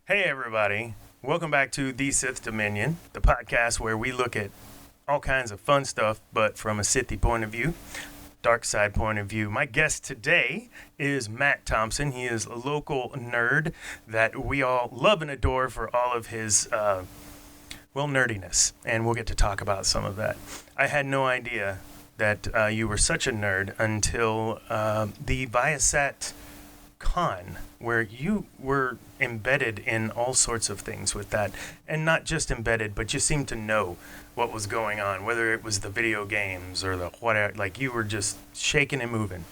Hey, everybody. Welcome back to the Sith Dominion, the podcast where we look at all kinds of fun stuff, but from a Sithy point of view, dark side point of view. My guest today is Matt Thompson. He is a local nerd that we all love and adore for all of his, nerdiness, and we'll get to talk about some of that. I had no idea that you were such a nerd until the Viasat Con, where you were embedded in all sorts of things with that, and not just embedded, but you seemed to know what was going on, whether it was the video games or the whatever. Like, you were just shaking and moving.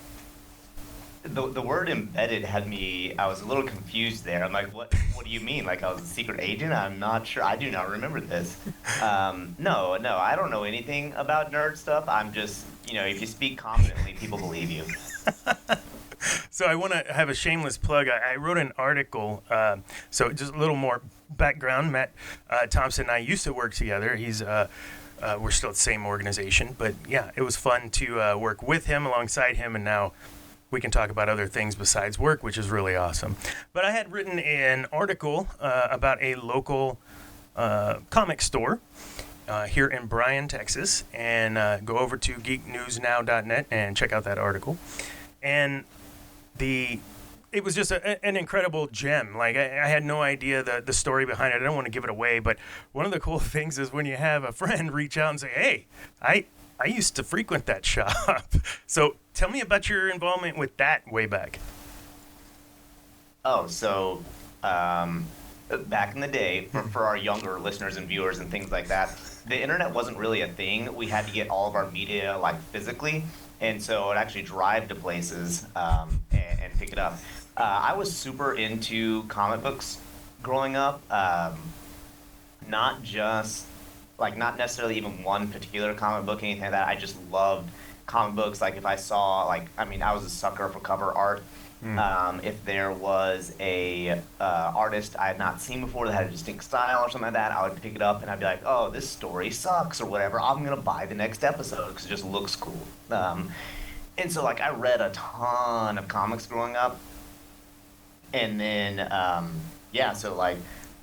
The word embedded had me, I was a little confused there. I'm like, what do you mean? Like I was a secret agent? I'm not sure. I do not remember this. No, I don't know anything about nerd stuff. I'm just, if you speak confidently, people believe you. So I want to have a shameless plug. I wrote an article, so just a little more background. Matt Thompson and I used to work together. We're still at the same organization, but yeah, it was fun to work with him, alongside him, and now we can talk about other things besides work, which is really awesome. But I had written an article about a local comic store here in Bryan, Texas, and go over to geeknewsnow.net and check out that article. And it was just an incredible gem. Like, I had no idea the story behind it. I don't want to give it away, but one of the cool things is when you have a friend reach out and say, hey, I used to frequent that shop. So tell me about your involvement with that way back. Oh, so back in the day, for our younger listeners and viewers and things like that, the internet wasn't really a thing. We had to get all of our media physically. And so I'd actually drive to places and pick it up. I was super into comic books growing up. Not necessarily even one particular comic book, anything like that. I just loved comic books. Like if I saw, I was a sucker for cover art. If there was a artist I had not seen before that had a distinct style or something like that, I would pick it up and I'd be like, oh, this story sucks or whatever. I'm going to buy the next episode because it just looks cool. And so I read a ton of comics growing up. And then,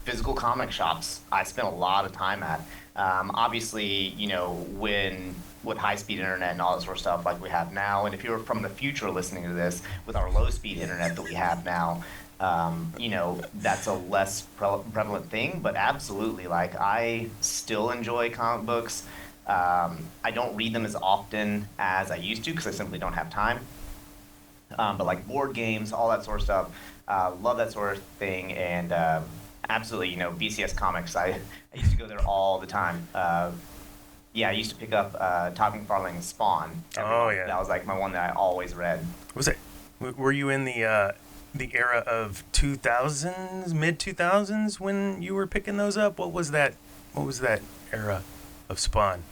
physical comic shops I spent a lot of time at. Obviously, with high-speed internet and all that sort of stuff like we have now, and if you're from the future listening to this, with our low-speed internet that we have now, that's a less prevalent thing, but absolutely, I still enjoy comic books. I don't read them as often as I used to because I simply don't have time. But board games, all that sort of stuff, love that sort of thing, and absolutely, BCS Comics, I used to go there all the time. I used to pick up Todd McFarlane's Spawn. Yeah. That was my one that I always read. Were you in the era of 2000s, mid 2000s when you were picking those up? What was that era of Spawn?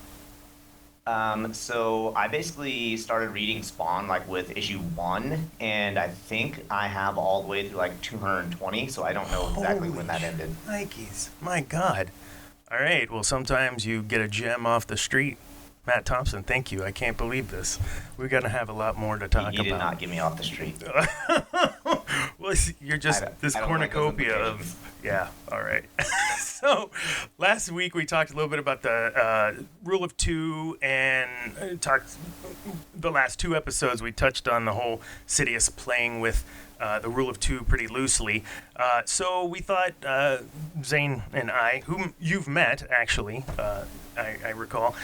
So I basically started reading Spawn with issue 1, and I think I have all the way through 220, so I don't know exactly when that ended. Nikes. My God. All right, well, sometimes you get a gem off the street. Matt Thompson, thank you. I can't believe this. We're going to have a lot more to talk about. You did not get me off the street. Well, you're just this cornucopia of... Yeah, all right. So, last week we talked a little bit about the rule of two, and talked the last 2 episodes we touched on the whole Sidious playing with the rule of two pretty loosely. So we thought Zane and I, whom you've met actually, I recall,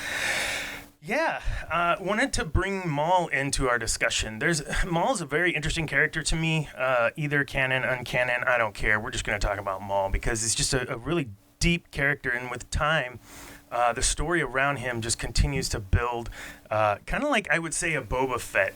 wanted to bring Maul into our discussion. Maul's a very interesting character to me, either canon, uncanon, I don't care. We're just going to talk about Maul because it's just a really deep character, and with time, the story around him just continues to build, kind of like I would say a Boba Fett.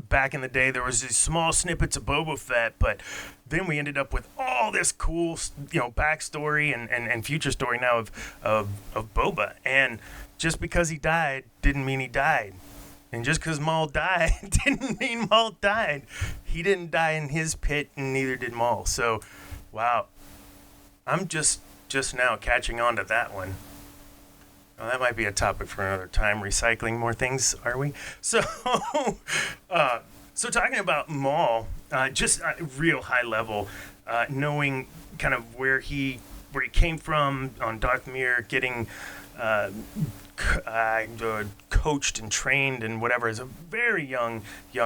Back in the day, there was these small snippets of Boba Fett, but then we ended up with all this cool, backstory and future story now of Boba. And just because he died didn't mean he died. And just because Maul died didn't mean Maul died. He didn't die in his pit, and neither did Maul. So, wow. I'm just now catching on to that one. Well, that might be a topic for another time. Recycling more things, are we? So, so talking about Maul, just real high level, knowing kind of where he came from on Darth Maul, getting coached and trained and whatever as a very young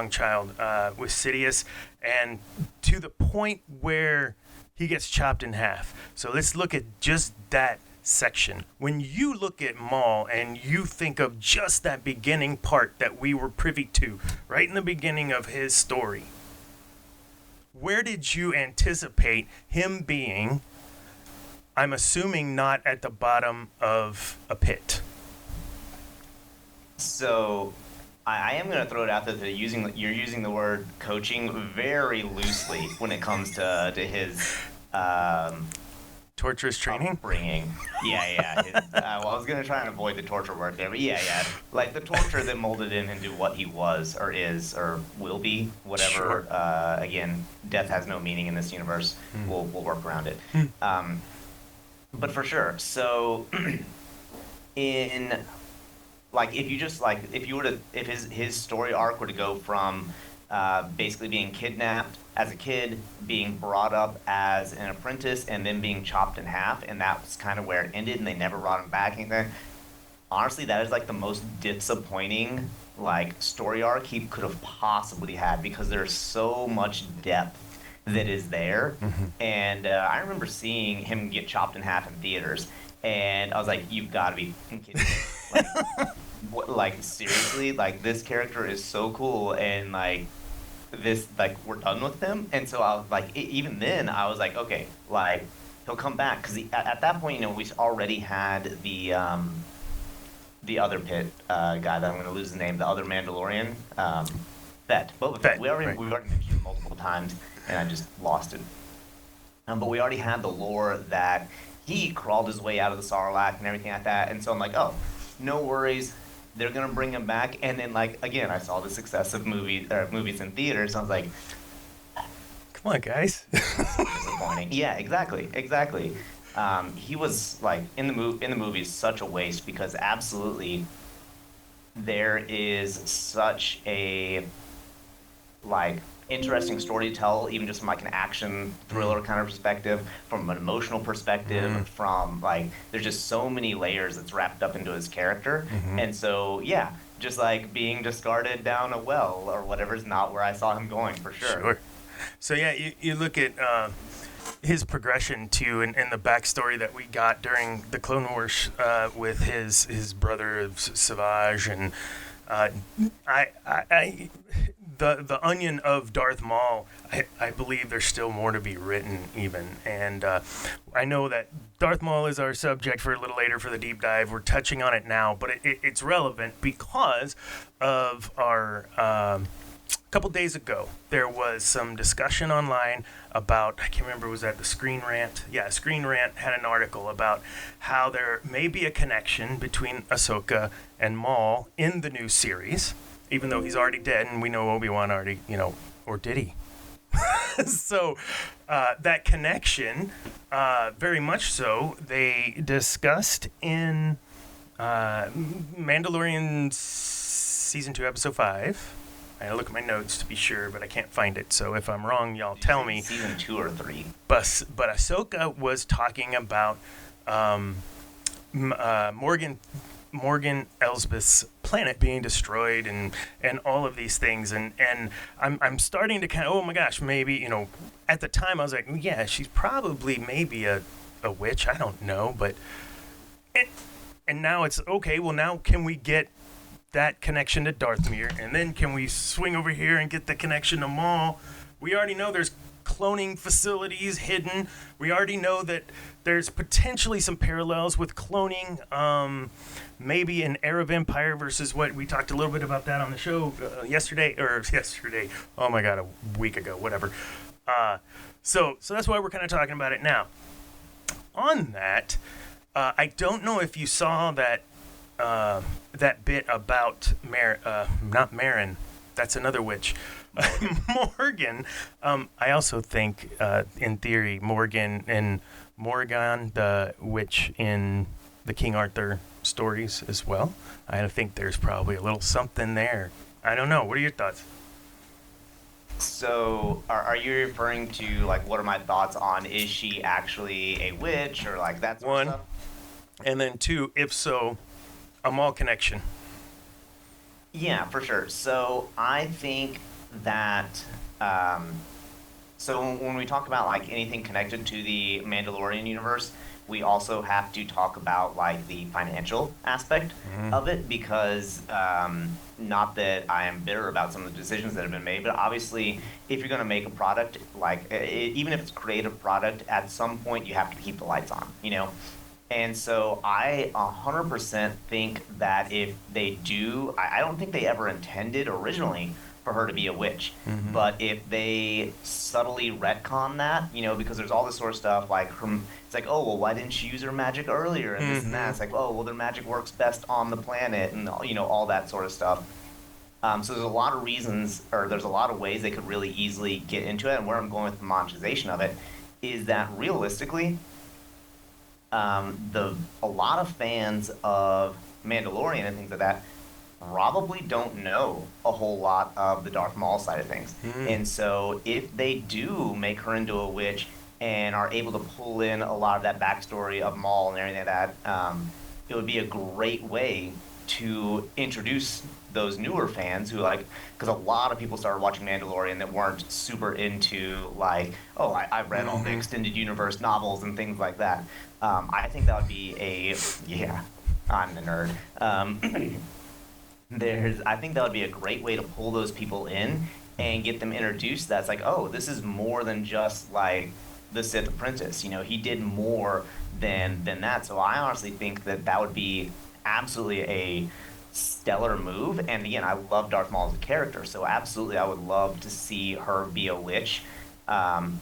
child with Sidious, and to the point where he gets chopped in half. So let's look at just that section. When you look at Maul and you think of just that beginning part that we were privy to right in the beginning of his story, where did you anticipate him being? I'm assuming not at the bottom of a pit. So I am going to throw it out there that you're using the word coaching very loosely when it comes to his torturous training. Upbringing. Yeah. Well, I was going to try and avoid the torture word there, but yeah. Like the torture that molded him into what he was or is or will be, whatever. Sure. Again, death has no meaning in this universe. We'll work around it. But for sure. So in like if his story arc were to go from basically being kidnapped as a kid, being brought up as an apprentice, and then being chopped in half, and that was kind of where it ended, and they never brought him back anything. Honestly, that is like the most disappointing like story arc he could have possibly had, because there's so much depth that is there. And I remember seeing him get chopped in half in theaters, and I was like, you've got to be kidding me. Like seriously, like this character is so cool, and like this, like we're done with him. And so I was like, even then I was like, okay, like he'll come back, because at that point, you know, we already had the other pit guy that I'm going to lose the name, the other Mandalorian, Boba Fett. We've already mentioned him multiple times, and I just lost it. But we already had the lore that he crawled his way out of the Sarlacc and everything like that. And so I'm like, oh, no worries. They're going to bring him back. And then, like, again, I saw the success of movies in theaters. So I was like, come on, guys. Disappointing. Yeah, exactly. He was, like, in the movies, such a waste, because absolutely there is such a, like, interesting story to tell, even just from like an action thriller kind of perspective, from an emotional perspective, from like there's just so many layers that's wrapped up into his character. And so yeah, just like being discarded down a well or whatever is not where I saw him going, for sure. So yeah, you look at his progression too, and the backstory that we got during the Clone Wars with his brother Savage, and the onion of Darth Maul, I believe there's still more to be written even. And I know that Darth Maul is our subject for a little later for the deep dive. We're touching on it now, but it's relevant because of our... couple days ago, there was some discussion online about, I can't remember, was that the Screen Rant? Yeah, Screen Rant had an article about how there may be a connection between Ahsoka and Maul in the new series, even though he's already dead, and we know Obi-Wan already, or did he? So that connection, very much so, they discussed in Mandalorian Season 2, Episode 5. I look at my notes to be sure, but I can't find it. So if I'm wrong, y'all tell me. Season 2 or 3. But Ahsoka was talking about Morgan Elsbeth's planet being destroyed and all of these things, and I'm starting to kind of, oh my gosh, maybe, at the time I was like, yeah, she's probably maybe a witch, I don't know, but and now it's okay, well, now can we get that connection to Darth Maul, and then can we swing over here and get the connection to Maul? We already know there's cloning facilities hidden. We already know that there's potentially some parallels with cloning, maybe an Arab Empire versus what we talked a little bit about that on the show yesterday. Oh my God, a week ago, whatever. So that's why we're kind of talking about it now. On that, I don't know if you saw that bit about not Marin, that's another witch. Morgan. I also think, in theory, Morgan, the witch in the King Arthur stories as well. I think there's probably a little something there. I don't know. What are your thoughts? So, are you referring to like what are my thoughts on is she actually a witch or like that sort One, of stuff? and then two, if so, a Maul connection. Yeah, for sure. So I think that so when we talk about like anything connected to the Mandalorian universe, we also have to talk about like the financial aspect of it because not that I am bitter about some of the decisions that have been made, but obviously if you're going to make a product like even if it's a creative product, at some point you have to keep the lights on, you know. And so I 100% think that if they do, I don't think they ever intended originally for her to be a witch. But if they subtly retcon that, you know, because there's all this sort of stuff like it's like, oh, well, why didn't she use her magic earlier and this and that? It's like, oh, well, their magic works best on the planet and, you know, all that sort of stuff. So there's a lot of reasons, or there's a lot of ways they could really easily get into it. And where I'm going with the monetization of it is that realistically, a lot of fans of Mandalorian and things like that probably don't know a whole lot of the Darth Maul side of things. And so if they do make her into a witch and are able to pull in a lot of that backstory of Maul and everything like that, it would be a great way to introduce those newer fans who like, because a lot of people started watching Mandalorian that weren't super into like, oh, I read all the extended universe novels and things like that. I think that would be yeah, I'm the nerd. I think that would be a great way to pull those people in and get them introduced. That's like, oh, this is more than just like the Sith Apprentice. You know, he did more than that. So I honestly think that would be absolutely a stellar move. And again, I love Darth Maul as a character, so absolutely, I would love to see her be a witch. And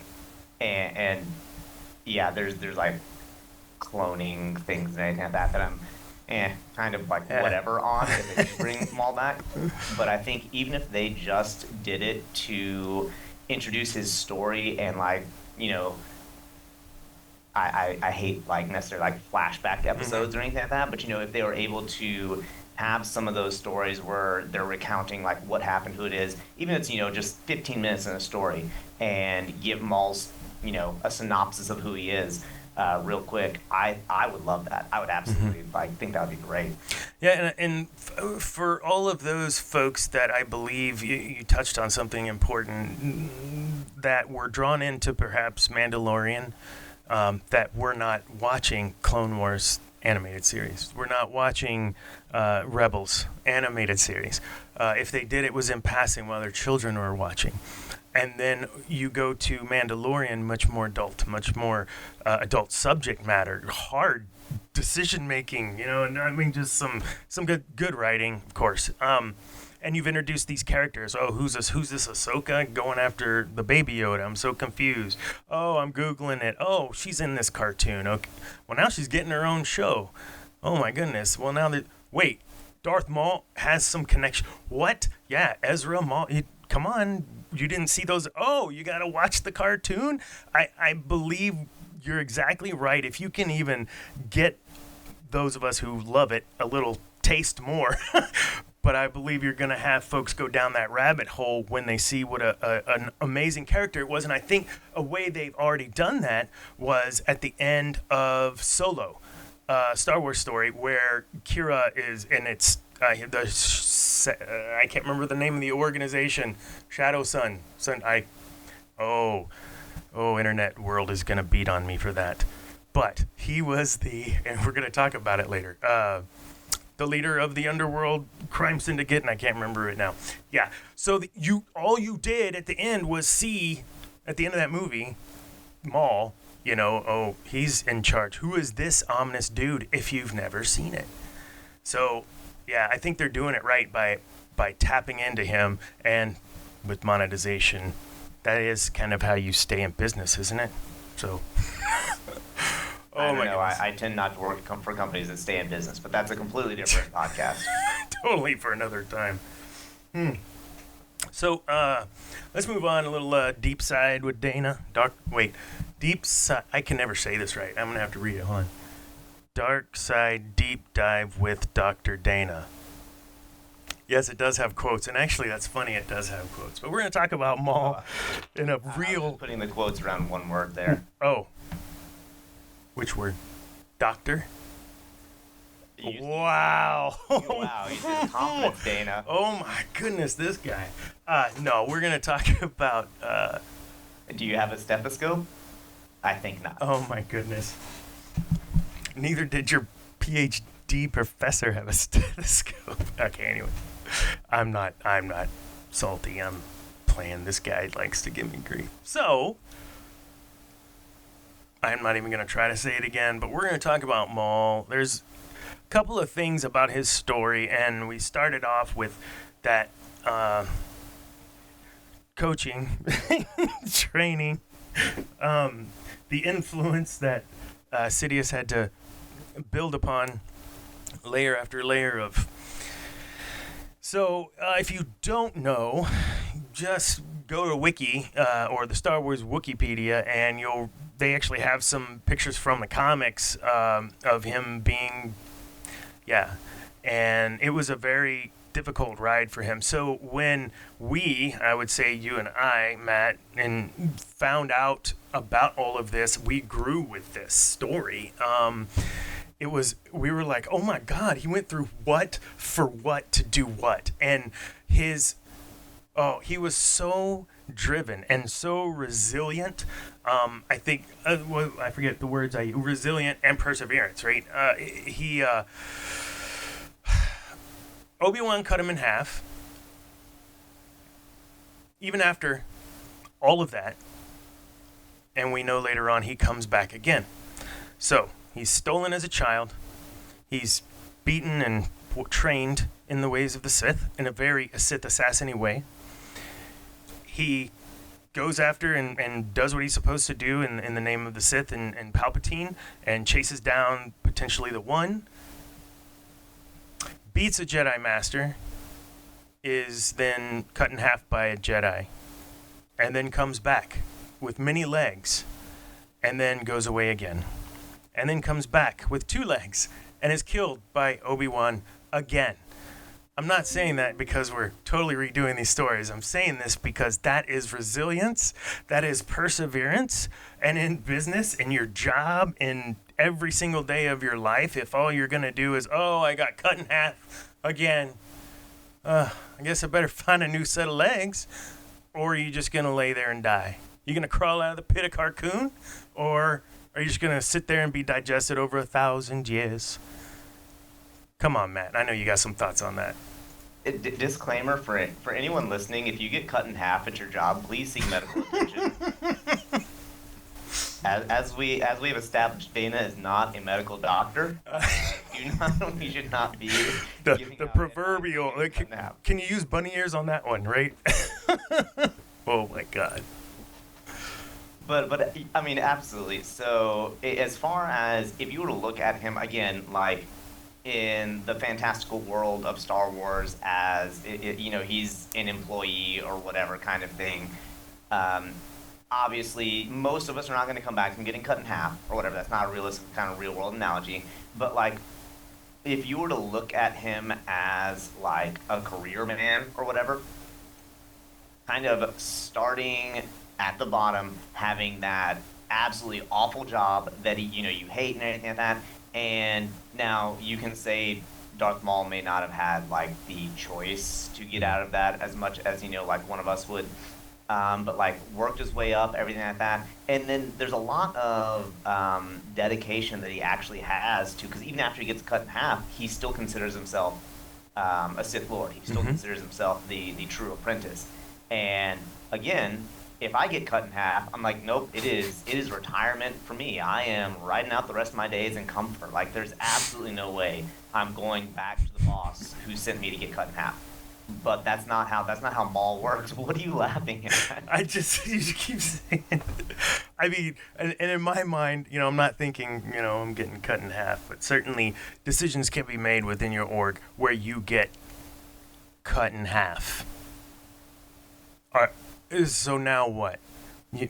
yeah, there's like cloning things and anything like that I'm kind of like whatever on if they do bring Maul back. But I think even if they just did it to introduce his story and like, you know, I hate like necessarily like flashback episodes or anything like that, but you know, if they were able to have some of those stories where they're recounting like what happened, who it is, even if it's, you know, just 15 minutes in a story, and give Maul's, you know, a synopsis of who he is real quick, I would love that. I would absolutely like think that would be great. Yeah, and for all of those folks that I believe you touched on something important, that were drawn into perhaps Mandalorian, that we're not watching Clone Wars animated series. We're not watching Rebels animated series. If they did, it was in passing while their children were watching. And then you go to Mandalorian, much more adult, much more adult subject matter, hard decision making, you know, and I mean just some good writing, of course. And you've introduced these characters. Oh, who's this Ahsoka going after the baby Yoda? I'm so confused. Oh, I'm Googling it. Oh, she's in this cartoon. Okay. Well, now she's getting her own show. Oh, my goodness. Well, now that... Wait, Darth Maul has some connection. What? Yeah, Ezra Maul. Come on. You didn't see those? Oh, you got to watch the cartoon? I believe you're exactly right. If you can even get those of us who love it a little taste more... But I believe you're going to have folks go down that rabbit hole when they see what an amazing character it was. And I think a way they've already done that was at the end of Solo, Star Wars story, where Kira is, and it's I can't remember the name of the organization, Shadow Sun. Internet world is going to beat on me for that. But he was and we're going to talk about it later, the leader of the underworld crime syndicate, and I can't remember it now. Yeah. So all you did at the end was see, at the end of that movie, Maul, you know, oh, he's in charge. Who is this ominous dude if you've never seen it? So, yeah, I think they're doing it right by tapping into him, and with monetization, that is kind of how you stay in business, isn't it? So... I don't know. I tend not to work for companies that stay in business, but that's a completely different podcast. Totally for another time. So let's move on a little deep side with Dana. Deep side. I can never say this right. I'm gonna have to read it. Hold on. Dark side deep dive with Dr. Dana. Yes, it does have quotes, and actually, that's funny. It does have quotes, but we're going to talk about Maul in a real. Putting the quotes around one word there. Oh, which word? Doctor. Wow. Wow, he's in confidence, Dana. Oh my goodness, this guy. No, we're going to talk about. Do you have a stethoscope? I think not. Oh my goodness. Neither did your PhD professor have a stethoscope. Okay, anyway. I'm not salty. I'm playing. This guy likes to give me grief. So, I'm not even going to try to say it again, but we're going to talk about Maul. There's a couple of things about his story, and we started off with that coaching, training, the influence that Sidious had to build upon layer after layer of. So, if you don't know, just go to Wiki or the Star Wars Wikipedia, and they actually have some pictures from the comics of him being, and it was a very difficult ride for him. So when I would say you and I, Matt, and found out about all of this, we grew with this story. We were like, oh my God, he went through what for what to do what. And he was so driven and so resilient. I think, I forget the words resilient and perseverance, right? Obi-Wan cut him in half. Even after all of that, and we know later on he comes back again. So, he's stolen as a child. He's beaten and trained in the ways of the Sith in a very Sith assassin-y way. He goes after and does what he's supposed to do in the name of the Sith and Palpatine and chases down potentially the One. Beats a Jedi Master, is then cut in half by a Jedi, and then comes back with many legs, and then goes away again, and then comes back with 2 legs, and is killed by Obi-Wan again. I'm not saying that because we're totally redoing these stories. I'm saying this because that is resilience, that is perseverance, and in business, in your job, in every single day of your life, if all you're going to do is, I got cut in half again, I guess I better find a new set of legs, or are you just going to lay there and die? You going to crawl out of the pit of Carcoon, or are you just going to sit there and be digested over 1,000 years? Come on, Matt. I know you got some thoughts on that. Disclaimer for anyone listening: if you get cut in half at your job, please seek medical attention. As we have established, Dana is not a medical doctor. We should not be the proverbial. Can you use bunny ears on that one, right? Oh my God. But I mean, absolutely. So as far as if you were to look at him again, like in the fantastical world of Star Wars, as he's an employee or whatever kind of thing. Obviously, most of us are not going to come back from getting cut in half or whatever. That's not a realistic kind of real world analogy. But like, if you were to look at him as like a career man or whatever, kind of starting at the bottom, having that absolutely awful job that you hate and everything like that, and now you can say Darth Maul may not have had like the choice to get out of that as much as like one of us would. But like worked his way up, everything like that. And then there's a lot of dedication that he actually has to, because even after he gets cut in half, he still considers himself a Sith Lord. He still considers himself the true apprentice. And again, if I get cut in half, I'm like, nope, it is retirement for me. I am riding out the rest of my days in comfort. Like there's absolutely no way I'm going back to the boss who sent me to get cut in half. But that's not how Maul works. What are you laughing at? You keep saying it. I mean, and in my mind, I'm not thinking, I'm getting cut in half, but certainly decisions can be made within your org where you get cut in half. All right, so now what?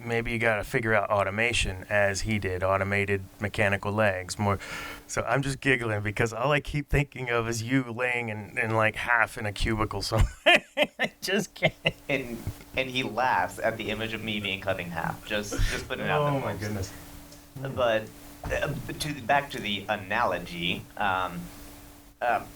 maybe you got to figure out automation as he did, automated mechanical legs more. So I'm just giggling because all I keep thinking of is you laying in like half in a cubicle somewhere. I just can't. And he laughs at the image of me being cut in half. Just putting it out there. Oh my goodness. But back to the analogy,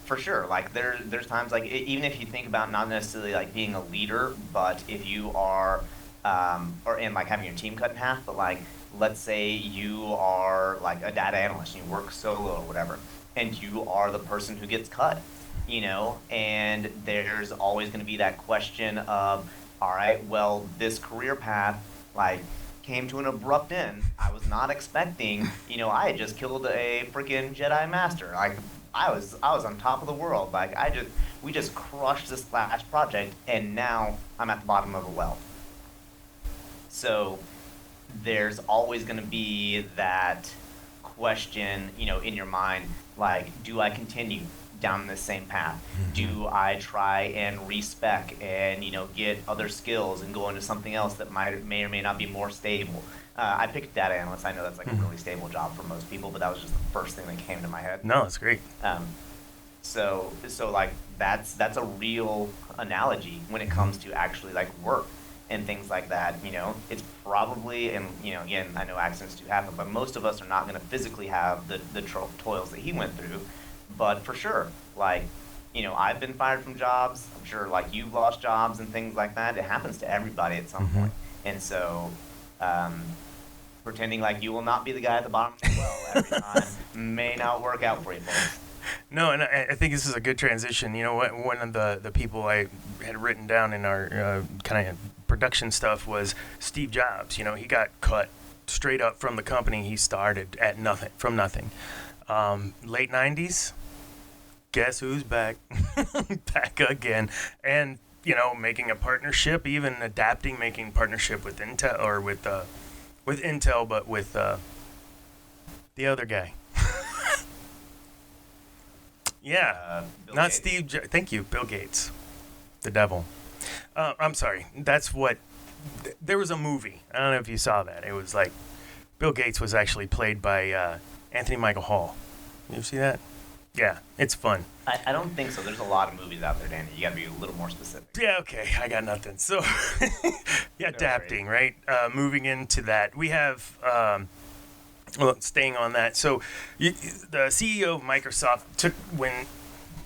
for sure. Like there's times like even if you think about not necessarily like being a leader, but if you are and like having your team cut in half, but like let's say you are like a data analyst and you work solo or whatever, and you are the person who gets cut, and there's always going to be that question of, all right, well, this career path like came to an abrupt end. I was not expecting, I had just killed a freaking Jedi Master. Like I was on top of the world. Like we just crushed this last project, and now I'm at the bottom of a well. So there's always going to be that question, in your mind, like, do I continue down this same path? Do I try and respec and, get other skills and go into something else that may or may not be more stable? I picked data analyst. I know that's like a really stable job for most people, but that was just the first thing that came to my head. No, it's great. So like that's a real analogy when it comes to actually like work and things like that. It's probably, and again, I know accidents do happen, but most of us are not going to physically have the toils that he went through. But for sure, like, I've been fired from jobs. I'm sure like you've lost jobs and things like that. It happens to everybody at some point. And so pretending like you will not be the guy at the bottom of the well every time may not work out for you, folks. No, and I think this is a good transition. One of the people I had written down in our kind of production stuff was Steve Jobs. He got cut straight up from the company he started at nothing, from nothing. Late 90s, guess who's back? Back again. And, making a partnership, even adapting, making partnership with Intel, or with Intel, but with the other guy. Yeah, not Gates. Steve. Thank you, Bill Gates, the devil. I'm sorry. That's what. There was a movie. I don't know if you saw that. It was like Bill Gates was actually played by Anthony Michael Hall. You see that? Yeah, it's fun. I don't think so. There's a lot of movies out there, Danny. You got to be a little more specific. Yeah, okay. I got nothing. So, yeah, adapting, right? Moving into that, we have. Staying on that. So, the CEO of Microsoft took when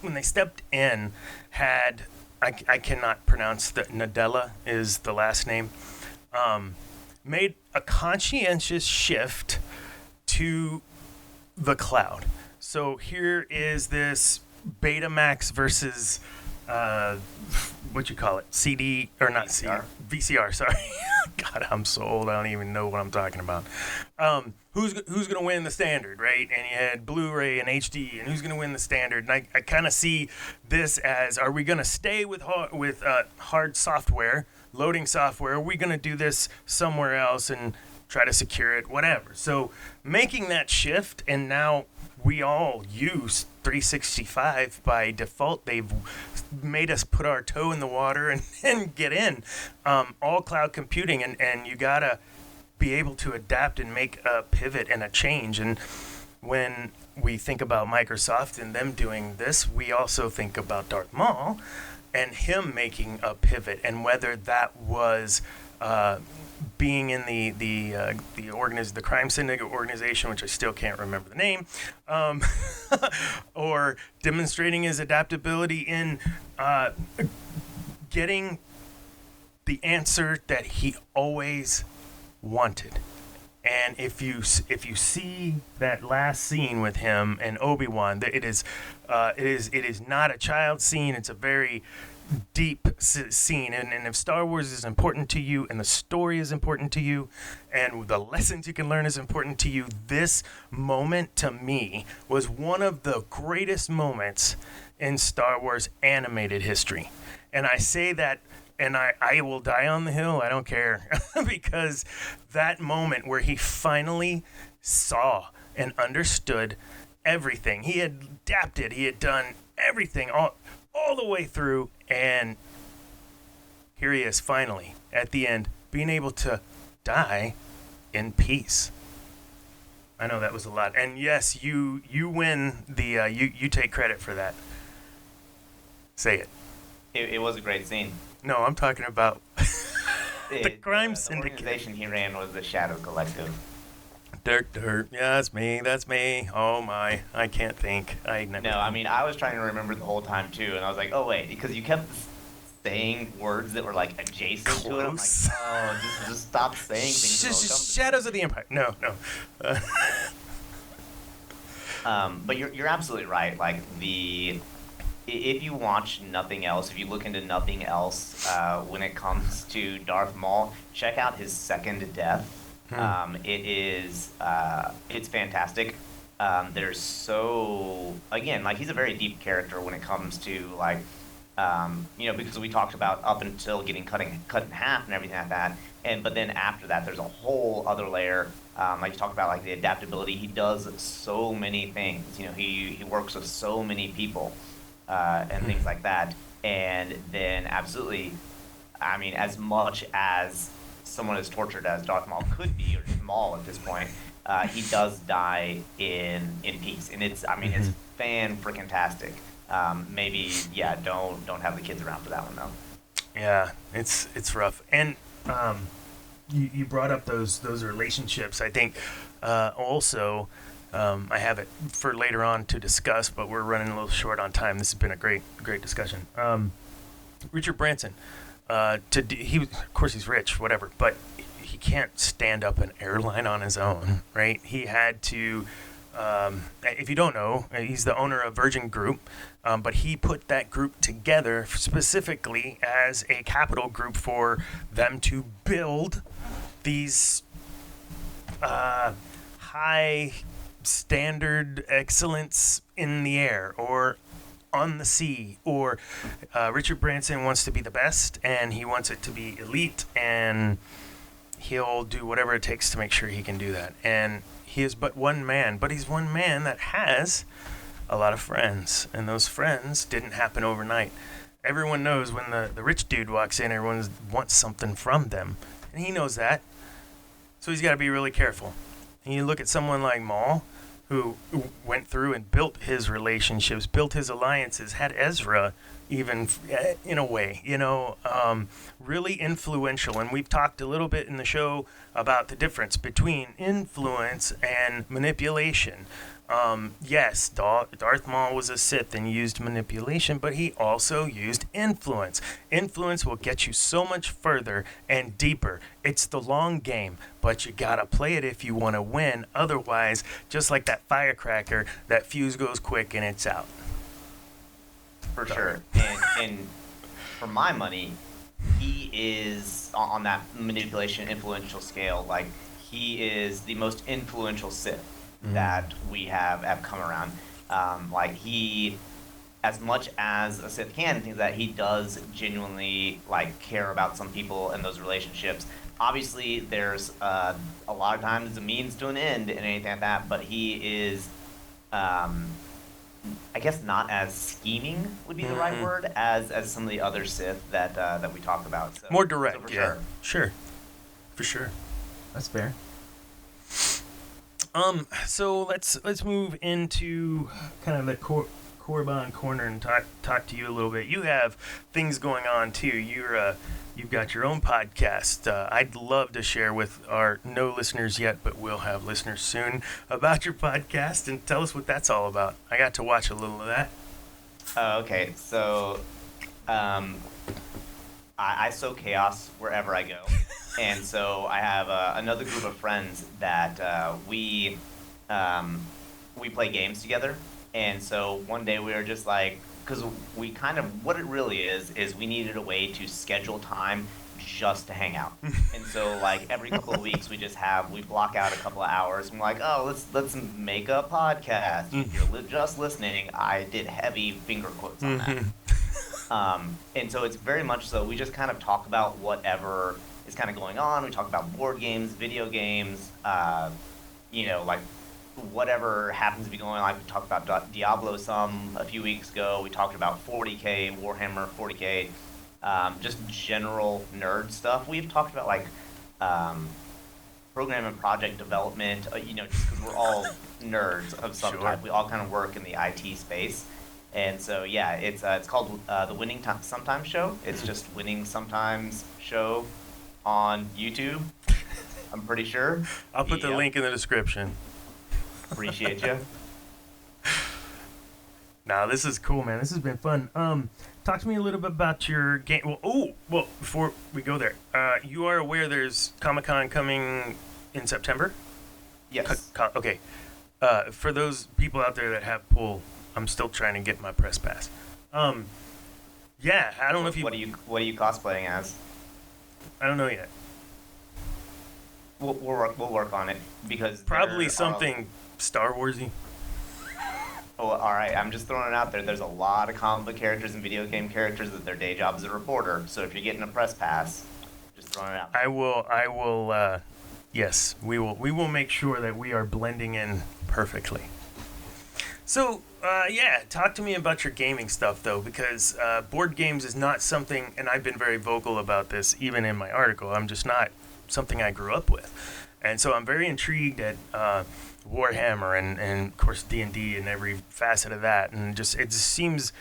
they stepped in, had I cannot pronounce the Nadella is the last name. Made a conscientious shift to the cloud. So here is this Betamax versus what you call it? CD or not VCR. VCR, sorry. God, I'm so old. I don't even know what I'm talking about. Who's going to win the standard, right? And you had Blu-ray and HD, and who's going to win the standard? And I kind of see this as, are we going to stay with hard software, loading software? Are we going to do this somewhere else and try to secure it, whatever? So making that shift, and now we all use 365 by default. They've made us put our toe in the water and get in. All cloud computing, and you got to be able to adapt and make a pivot and a change. And when we think about Microsoft and them doing this, we also think about Darth Maul and him making a pivot, and whether that was being in the crime syndicate organization, which I still can't remember the name, or demonstrating his adaptability in getting the answer that he always wanted. And if you see that last scene with him and Obi-Wan, it is not a child scene. It's a very deep scene, and if Star Wars is important to you, and the story is important to you, and the lessons you can learn is important to you, this moment to me was one of the greatest moments in Star Wars animated history. And I say that, and I will die on the hill, I don't care, because that moment where he finally saw and understood everything, he had adapted, he had done everything all the way through, and here he is finally at the end being able to die in peace. I know that was a lot. And yes, you win the, you take credit for that. Say it. It was a great scene. No, I'm talking about the crime syndicate. The organization he ran was the Shadow Collective. Dirt. Yeah, that's me. Oh my, I can't think. I mean, I was trying to remember the whole time too, and I was like, oh wait, because you kept saying words that were like adjacent to it. I'm like, oh, just stop saying things. Shadows of the Empire. No. But you're absolutely right. Like if you watch nothing else, if you look into nothing else, when it comes to Darth Maul, check out his second death. It's fantastic. There's again, like he's a very deep character when it comes to like, because we talked about up until getting cut in half and everything like that, but then after that, there's a whole other layer. Like you talked about, like the adaptability. He does so many things. He works with so many people, and things like that. And then absolutely, I mean, as much as someone as tortured as Darth Maul could be, or Maul at this point, he does die in peace, and it's it's fan-freaking-tastic. Maybe don't have the kids around for that one though. Yeah, it's rough. And you brought up those relationships. I think also I have it for later on to discuss, but we're running a little short on time. This has been a great discussion. Richard Branson. Of course he's rich, whatever, but he can't stand up an airline on his own, right? He had to, if you don't know, he's the owner of Virgin Group, but he put that group together specifically as a capital group for them to build these high standard excellence in the air or on the sea, or Richard Branson wants to be the best, and he wants it to be elite, and he'll do whatever it takes to make sure he can do that. And he is but one man, but he's one man that has a lot of friends, and those friends didn't happen overnight. Everyone knows when the rich dude walks in, everyone wants something from them, and he knows that, so he's got to be really careful. And you look at someone like Maul, who went through and built his relationships, built his alliances, had Ezra even in a way, really influential. And we've talked a little bit in the show about the difference between influence and manipulation. Yes, Darth Maul was a Sith and used manipulation, but he also used influence. Influence will get you so much further and deeper. It's the long game, but you gotta play it if you want to win. Otherwise, just like that firecracker, that fuse goes quick and it's out. For sure. And for my money, he is on that manipulation influential scale. Like, he is the most influential Sith that we have come around. Like, he, as much as a Sith can, things that he does genuinely like care about some people and those relationships. Obviously, there's a lot of times a means to an end and anything like that, but he is, I guess, not as scheming would be the right word as some of the other Sith that we talked about. So, more direct, so yeah. Sure. For sure. That's fair. So let's move into kind of the Korban corner and talk to you a little bit. You have things going on too. You've got your own podcast. I'd love to share with our no listeners yet, but we'll have listeners soon about your podcast, and tell us what that's all about. I got to watch a little of that. Okay, so I sow chaos wherever I go. And so I have another group of friends that we play games together. And so one day we were just like, because we kind of, what it really is we needed a way to schedule time just to hang out. And so like every couple of weeks we block out a couple of hours and we're like, oh, let's make a podcast. If you're just listening, I did heavy finger quotes on that. And so it's very much so we just kind of talk about whatever is kind of going on. We talk about board games, video games, like whatever happens to be going on. Like we talked about Diablo some a few weeks ago. We talked about 40K, Warhammer 40K, just general nerd stuff. We've talked about like program and project development, just because we're all nerds of some Sure. type. We all kind of work in the IT space. And so, yeah, it's called the Winning Sometimes Show. It's just Winning Sometimes Show on YouTube, I'm pretty sure. I'll put the link in the description. Appreciate you. Now, this is cool, man. This has been fun. Talk to me a little bit about your game. Well, before we go there, you are aware there's Comic-Con coming in September? Yes. Okay. For those people out there that have pull, I'm still trying to get my press pass. Yeah, I don't know if you... What are you cosplaying as? I don't know yet. We'll work on it because Probably something Star Warsy. Oh, all right. I'm just throwing it out there. There's a lot of comic book characters and video game characters that their day job is a reporter. So if you're getting a press pass, just throwing it out there. I will. Yes, we will make sure that we are blending in perfectly. So, yeah, talk to me about your gaming stuff, though, because board games is not something, and I've been very vocal about this even in my article, I'm just not something I grew up with. And so I'm very intrigued at Warhammer and of course D&D and every facet of that, and it just seems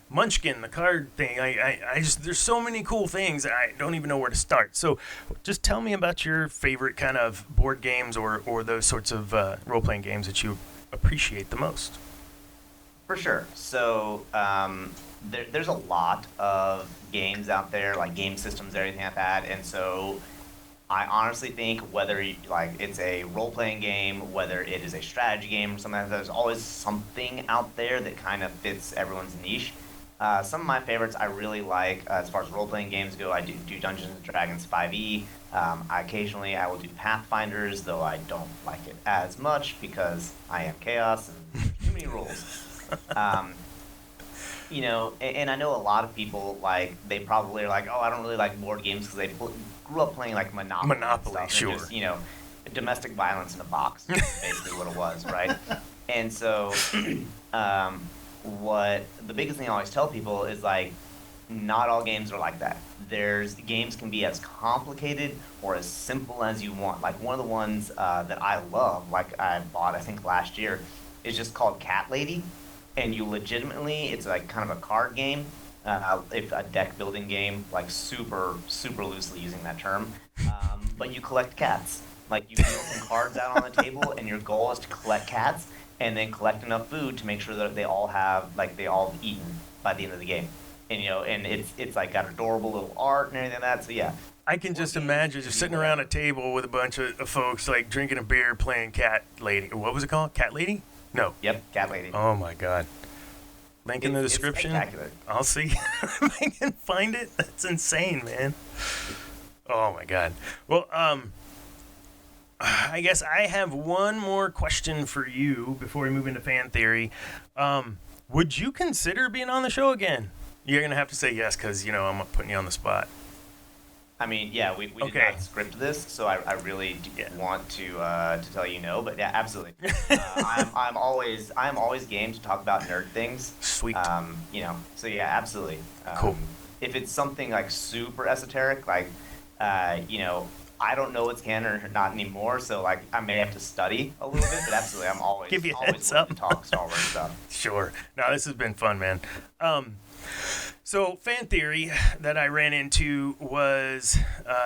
Munchkin, the card thing. I just there's so many cool things I don't even know where to start. So just tell me about your favorite kind of board games or those sorts of role-playing games that you appreciate the most. For sure. So there's a lot of games out there, like game systems, everything like that, and so I honestly think whether it's a role-playing game, whether it is a strategy game or something like that, there's always something out there that kind of fits everyone's niche. Some of my favorites I really like, as far as role-playing games go, I do Dungeons & Dragons 5e. Occasionally I will do Pathfinders, though I don't like it as much because I am chaos and too many rules. And I know a lot of people, they probably are like, oh, I don't really like board games because they grew up playing, Monopoly. Monopoly, and sure. Just, domestic violence in a box is basically what it was, right? And so what the biggest thing I always tell people is, not all games are like that. Games can be as complicated or as simple as you want. One of the ones that I love, I bought, I think, last year, is just called Cat Lady. And you legitimately, it's kind of a card game, if a deck building game, super, super loosely using that term. But you collect cats. You deal some cards out on the table, and your goal is to collect cats, and then collect enough food to make sure that they all have, they all eaten by the end of the game. And, and it's got adorable little art and everything like that, so yeah. I can just imagine just sitting around a table with a bunch of folks, drinking a beer, playing Cat Lady. What was it called? Cat Lady? No. Yep, Cat Lady. Oh my God. Link in the description. It's spectacular. I'll see if I can find it. That's insane, man. Oh my God. Well, I guess I have one more question for you before we move into fan theory. Would you consider being on the show again? You're gonna have to say yes, because I'm putting you on the spot. I mean, yeah, we did not script this, so I really want to tell you no, but yeah, absolutely. I'm always game to talk about nerd things. Sweet. So yeah, absolutely. Cool. If it's something super esoteric, I don't know what's canon or not anymore, so I may have to study a little bit, but absolutely, I'm always give you a heads willing up to talk Star Wars stuff. Sure. No, this has been fun, man. So fan theory that I ran into was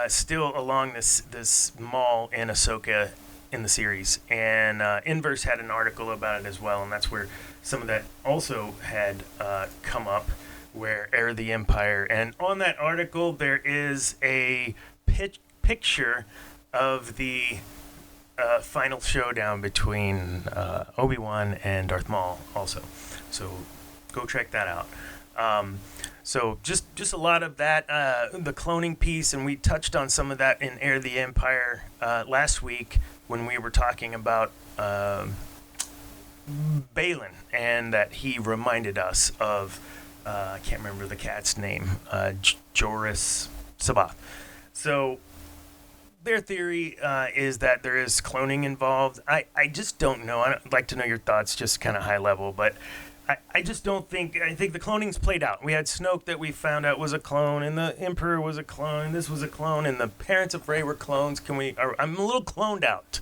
still along this Maul and Ahsoka in the series, and Inverse had an article about it as well, and that's where some of that also had come up, where Heir of the Empire, and on that article there is a picture of the final showdown between Obi-Wan and Darth Maul also, so go check that out. So just a lot of that, the cloning piece, and we touched on some of that in Heir of the Empire last week when we were talking about Balin, and that he reminded us of, I can't remember the cat's name, Joris Sabath. So their theory is that there is cloning involved. I just don't know. I'd like to know your thoughts, just kind of high level, but I just don't think. I think the cloning's played out. We had Snoke that we found out was a clone, and the Emperor was a clone, and this was a clone, and the parents of Rey were clones. I'm a little cloned out.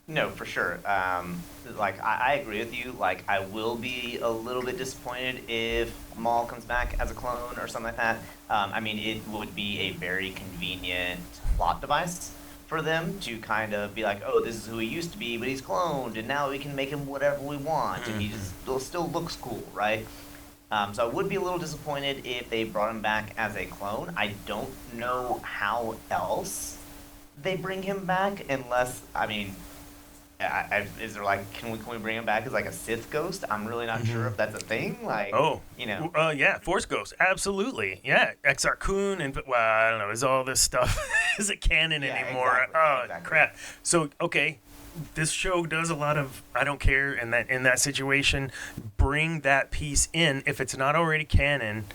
No, for sure. I agree with you. Like, I will be a little bit disappointed if Maul comes back as a clone or something like that. I mean, it would be a very convenient plot device for them to kind of be like, oh, this is who he used to be, but he's cloned, and now we can make him whatever we want, and he just still looks cool, right? So I would be a little disappointed if they brought him back as a clone. I don't know how else they bring him back, unless, I mean, is there like, can we bring him back as like a Sith ghost? I'm really not sure if that's a thing. Like, yeah, Force ghost, absolutely, yeah. Exar Kun and I don't know, is all this stuff is it canon anymore? Exactly. Crap. So okay, this show does a lot of I don't care in that situation. Bring that piece in if it's not already canon.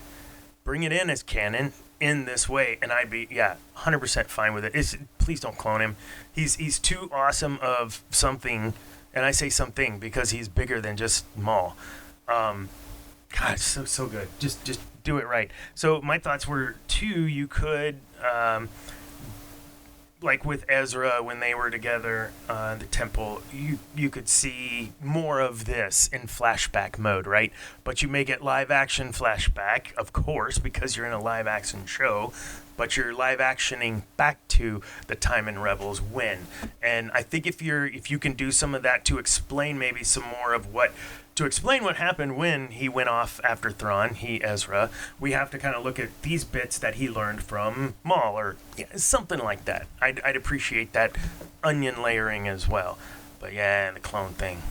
Bring it in as canon in this way, and I'd be 100% fine with it. Please don't clone him. He's too awesome of something, and I say something because he's bigger than just Maul. God, it's so good. Just do it right. So my thoughts were you could like with Ezra when they were together in the temple, you could see more of this in flashback mode, right? But you make it live action flashback, of course, because you're in a live action show, but you're live actioning back to the time in Rebels when. And I think if you can do some of that to explain maybe some more of what happened when he went off after Thrawn, Ezra, we have to kind of look at these bits that he learned from Maul or something like that. I'd appreciate that onion layering as well. But yeah, the clone thing.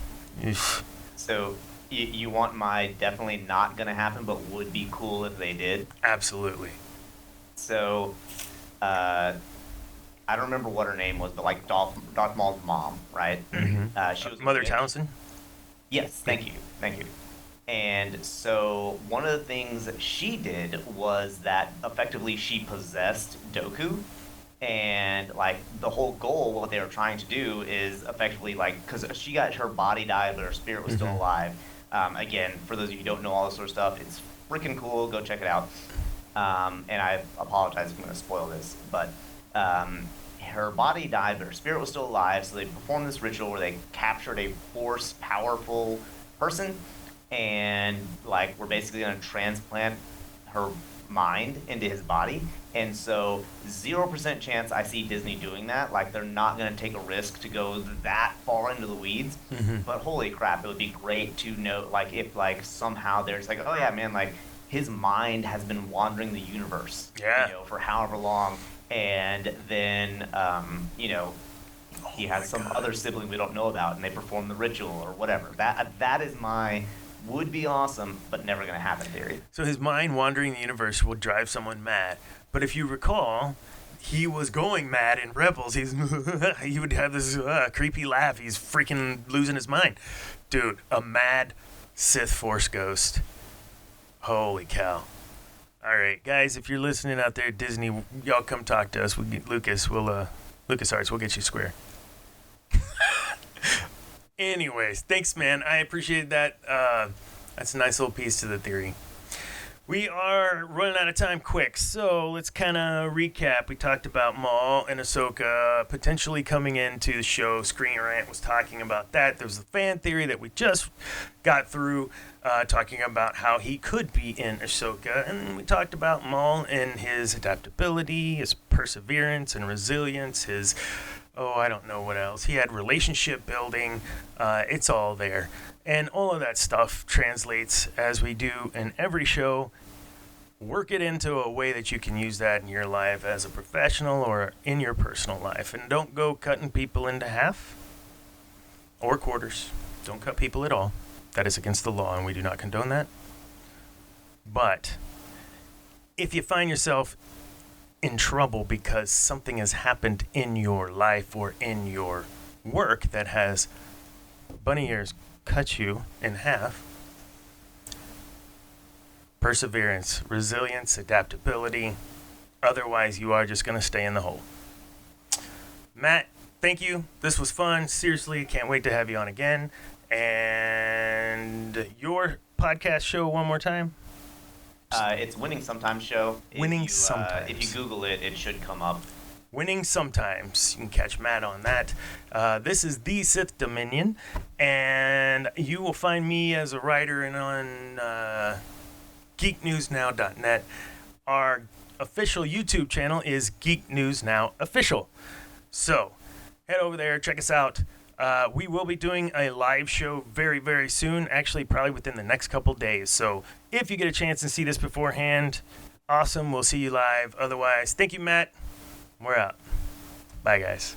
Oof. So you want my definitely not going to happen, but would be cool if they did? Absolutely. So, I don't remember what her name was, but like Darth Maul's mom, right? Mm-hmm. She was Mother Townsend? Yes, thank you. And so one of the things that she did was that effectively she possessed Dooku, and like the whole goal, what they were trying to do is effectively like, because she got her body died, but her spirit was still alive. Again, for those of you who don't know all this sort of stuff, it's freaking cool. Go check it out. And I apologize if I'm going to spoil this, but her body died, but her spirit was still alive, so they performed this ritual where they captured a Force powerful person, and like we're basically going to transplant her mind into his body. And so 0% chance I see Disney doing that. Like, they're not going to take a risk to go that far into the weeds. But holy crap, it would be great to know, like, if like somehow there's like, oh yeah, man, like his mind has been wandering the universe, for however long. And then, he has some other sibling we don't know about, and they perform the ritual or whatever. That is my would be awesome, but never going to happen theory. So his mind wandering the universe will drive someone mad. But if you recall, he was going mad in Rebels. He would have this creepy laugh. He's freaking losing his mind. Dude, a mad Sith Force ghost. Holy cow. All right, guys, if you're listening out there, Disney, y'all come talk to us. LucasArts, we'll get you square. Anyways, thanks, man. I appreciate that. That's a nice little piece to the theory. We are running out of time quick, so let's kind of recap. We talked about Maul and Ahsoka potentially coming into the show. Screen Rant was talking about that. There was a fan theory that we just got through talking about how he could be in Ahsoka. And then we talked about Maul and his adaptability, his perseverance and resilience, his, I don't know what else. He had relationship building. It's all there. And all of that stuff translates, as we do in every show. Work it into a way that you can use that in your life as a professional or in your personal life. And don't go cutting people into half or quarters. Don't cut people at all. That is against the law, and we do not condone that. But if you find yourself in trouble because something has happened in your life or in your work that has bunny ears cut you in half, perseverance, resilience, adaptability. Otherwise, you are just going to stay in the hole. Matt, thank you. This was fun. Seriously, can't wait to have you on again. And And your podcast show one more time? It's Winning Sometimes Show. Winning Sometimes. If you Google it, it should come up. Winning Sometimes. You can catch Matt on that. This is the Sith Dominion, and you will find me as a writer and on geeknewsnow.net. Our official YouTube channel is Geek News Now Official. So head over there, check us out. We will be doing a live show very, very soon, actually probably within the next couple days. So if you get a chance to see this beforehand, awesome. We'll see you live. Otherwise, thank you, Matt. We're out. Bye, guys.